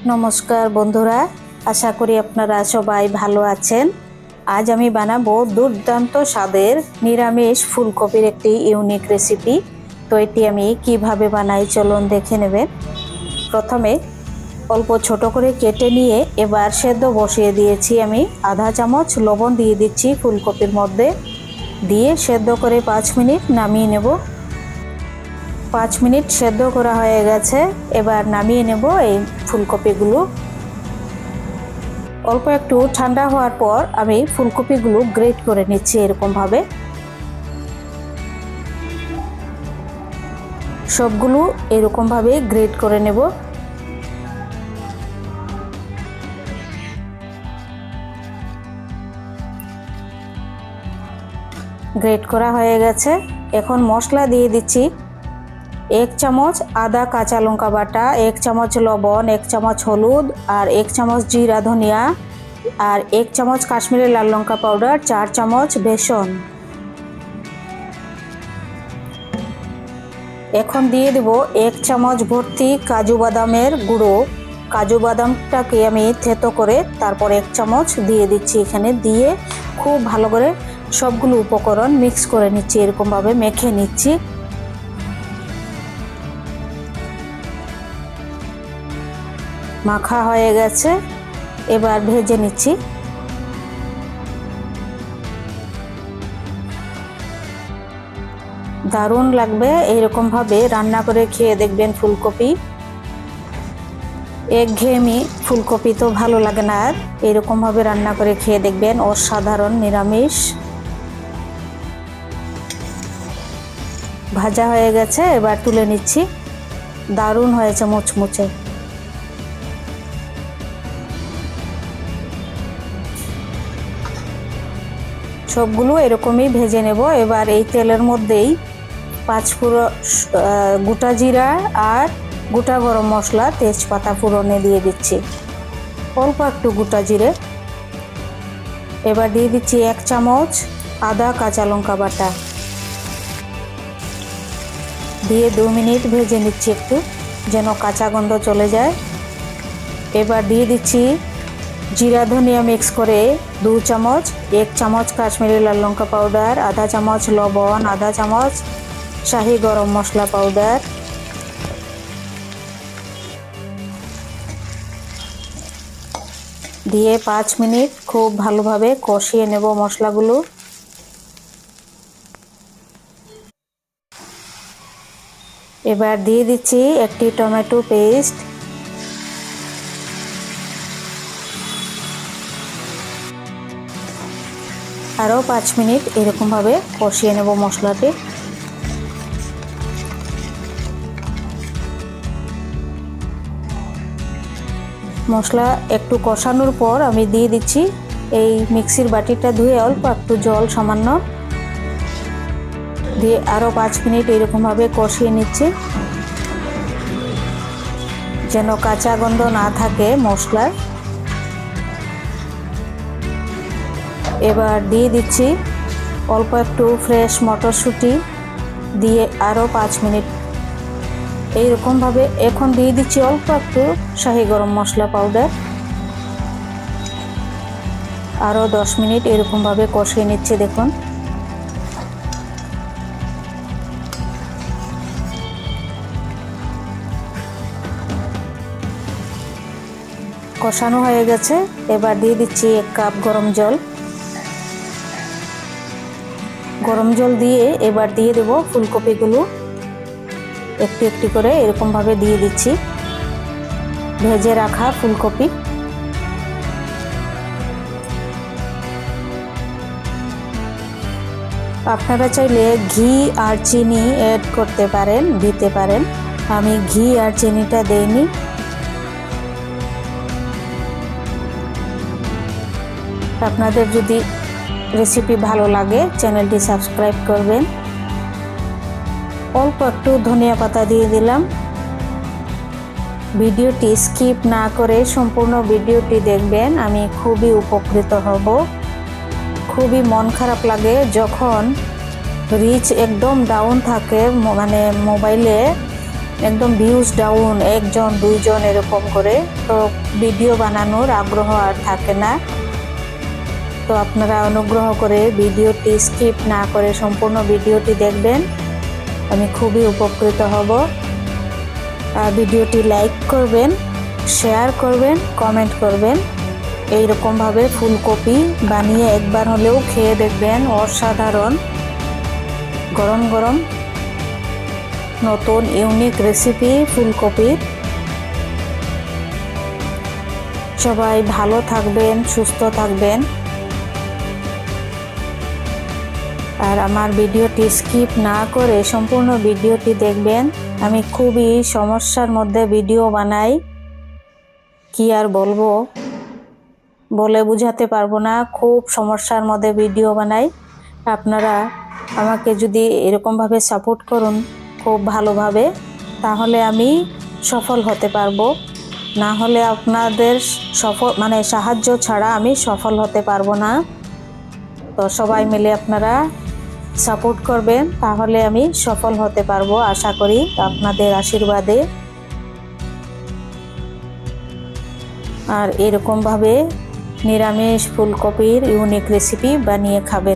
নমস্কার বন্ধুরা, আশা করি আপনারা সবাই ভালো আছেন। আজ আমি বানাবো দুর্দান্ত স্বাদের নিরামিষ ফুলকপির একটি ইউনিক রেসিপি। তো এটি আমি কিভাবে বানাই চলুন দেখে নেবেন। প্রথমে অল্প ছোট করে কেটে নিয়ে এবার সেদ্ধ বসিয়ে দিয়েছি। আমি আধা চামচ লবণ দিয়ে দিচ্ছি ফুলকপির মধ্যে, দিয়ে সেদ্ধ করে 5 মিনিট নামিয়ে নেব। 5 মিনিট সেদ্ধ করা হয়ে গেছে, এবার নামিয়ে নেব এই ফুলকপিগুলো। অল্প একটু ঠান্ডা হওয়ার পর আমি ফুলকপিগুলো গ্রেট করে নিচ্ছি এরকমভাবে। সবগুলো এরকমভাবে গ্রেট করে নেব। গ্রেট করা হয়ে গেছে। এখন মশলা দিয়ে দিচ্ছি। 1 চামচ আদা কাঁচা লঙ্কা বাটা, 1 চামচ লবণ, 1 চামচ হলুদ, আর 1 চামচ জিরা ধনিয়া, আর 1 চামচ কাশ্মীরি লাল লঙ্কা পাউডার, 4 চামচ বেসন। এখন দিয়ে দেব 1 চামচ ভর্তি কাজু বাদামের গুঁড়ো। কাজু বাদামটাকে আমি থেতো করে তারপর 1 চামচ দিয়ে দিচ্ছি এখানে। দিয়ে খুব ভালো করে সবগুলো উপকরণ মিক্স করে নিচ্ছি, এরকমভাবে মেখে নিচ্ছি। মাখা হয়ে গেছে, এবার ভেজে নিচ্ছি। দারুণ লাগবে এইরকমভাবে রান্না করে খেয়ে দেখবেন ফুলকপি। একঘেয়েমি ফুলকপি তো ভালো লাগে না, আর এরকমভাবে রান্না করে খেয়ে দেখবেন, অসাধারণ নিরামিষ। ভাজা হয়ে গেছে, এবার তুলে নিচ্ছি। দারুণ হয়েছে, মুচমুচে। সবগুলো এরকমই ভেজে নেব। এবার এই তেলের মধ্যেই 5 ফোড়ন, গোটা জিরা আর গোটা গরম মশলা, তেজপাতা ফোড়নে দিয়ে দিচ্ছি। অল্প একটু গোটা জিরে। এবার দিয়ে দিচ্ছি 1 চামচ আদা কাঁচা লঙ্কা বাটা, দিয়ে 2 মিনিট ভেজে নিচ্ছি একটু, যেন কাঁচা গন্ধ চলে যায়। এবার দিয়ে দিচ্ছি জিরা ধনিয়া মিক্স করে 2 চামচ, 1 চামচ কাশ্মীরি লাল লঙ্কা পাউডার, আধা চামচ লবণ, আধা চামচ শাহি গরম মশলা পাউডার। দিয়ে 5 মিনিট খুব ভালোভাবে কষিয়ে নেব মশলাগুলো। এবার দিয়ে দিচ্ছি একটি টমেটো পেস্ট। আরও 5 মিনিট এরকমভাবে কষিয়ে নেব মশলাটি। মশলা একটু কষানোর পর আমি দিয়ে দিচ্ছি এই মিক্সির বাটিটা ধুয়ে অল্প একটু জল সামান্য দিয়ে আরও 5 মিনিট এরকমভাবে কষিয়ে নিচ্ছি, যেন কাঁচা গন্ধ না থাকে মশলার। এবার দিয়ে দিচ্ছি অল্প একটু ফ্রেশ মটরশুঁটি, দিয়ে আরও 5 মিনিট এইরকমভাবে। এখন দিয়ে দিচ্ছি অল্প একটু শাহি গরম মশলা পাউডার। আরও 10 মিনিট এরকমভাবে কষিয়ে নিচ্ছি। দেখুন কষানো হয়ে গেছে। এবার দিয়ে দিচ্ছি 1 কাপ গরম জল। গরম জল দিয়ে এবার দিয়ে দেব ফুলকপিগুলো, একটু একটু করে এরকমভাবে দিয়ে দিচ্ছি ভেজে রাখা ফুলকপি। আপনারা চাইলে ঘি আর চিনি অ্যাড করতে পারেন, দিতে পারেন। আমি ঘি আর চিনিটা দেইনি। আপনাদের যদি রেসিপি ভালো লাগে চ্যানেলটি সাবস্ক্রাইব করবেন। অল্প একটু ধনিয়া পাতা দিয়ে দিলাম। ভিডিওটি স্কিপ না করে সম্পূর্ণ ভিডিওটি দেখবেন, আমি খুবই উপকৃত হব। খুবই মন খারাপ লাগে যখন রিচ একদম ডাউন থাকে, মানে মোবাইলে একদম ভিউজ ডাউন, একজন দুইজন এরকম করে, তো ভিডিও বানানোর আগ্রহ আর থাকে না। তো আপনারা অনুগ্রহ করে ভিডিওটি স্কিপ না করে সম্পূর্ণ ভিডিওটি দেখবেন, আমি খুবই উপকৃত হব। আর ভিডিওটি লাইক করবেন, শেয়ার করবেন, কমেন্ট করবেন। এইরকমভাবে ফুলকপি বানিয়ে একবার হলেও খেয়ে দেখবেন, অসাধারণ। গরম গরম নতুন ইউনিক রেসিপি ফুলকপির। সবাই ভালো থাকবেন, সুস্থ থাকবেন। আর আমার ভিডিওটি স্কিপ না করে সম্পূর্ণ ভিডিওটি দেখবেন। আমি খুবই সমস্যার মধ্যে ভিডিও বানাই, কি আর বলবো, বলে বুঝাতে পারবো না। খুব সমস্যার মধ্যে ভিডিও বানাই। আপনারা আমাকে যদি এরকমভাবে সাপোর্ট করুন খুব ভালোভাবে, তাহলে আমি সফল হতে পারবো। না হলে আপনাদের সাহায্য ছাড়া আমি সফল হতে পারবো না। তো সবাই মিলে আপনারা সাপোর্ট করবেন, তাহলে আমি সফল হতে পারবো আশা করি আপনাদের আশীর্বাদে। আর এরকমভাবে নিরামিষ ফুলকপির ইউনিক রেসিপি বানিয়ে খাবেন।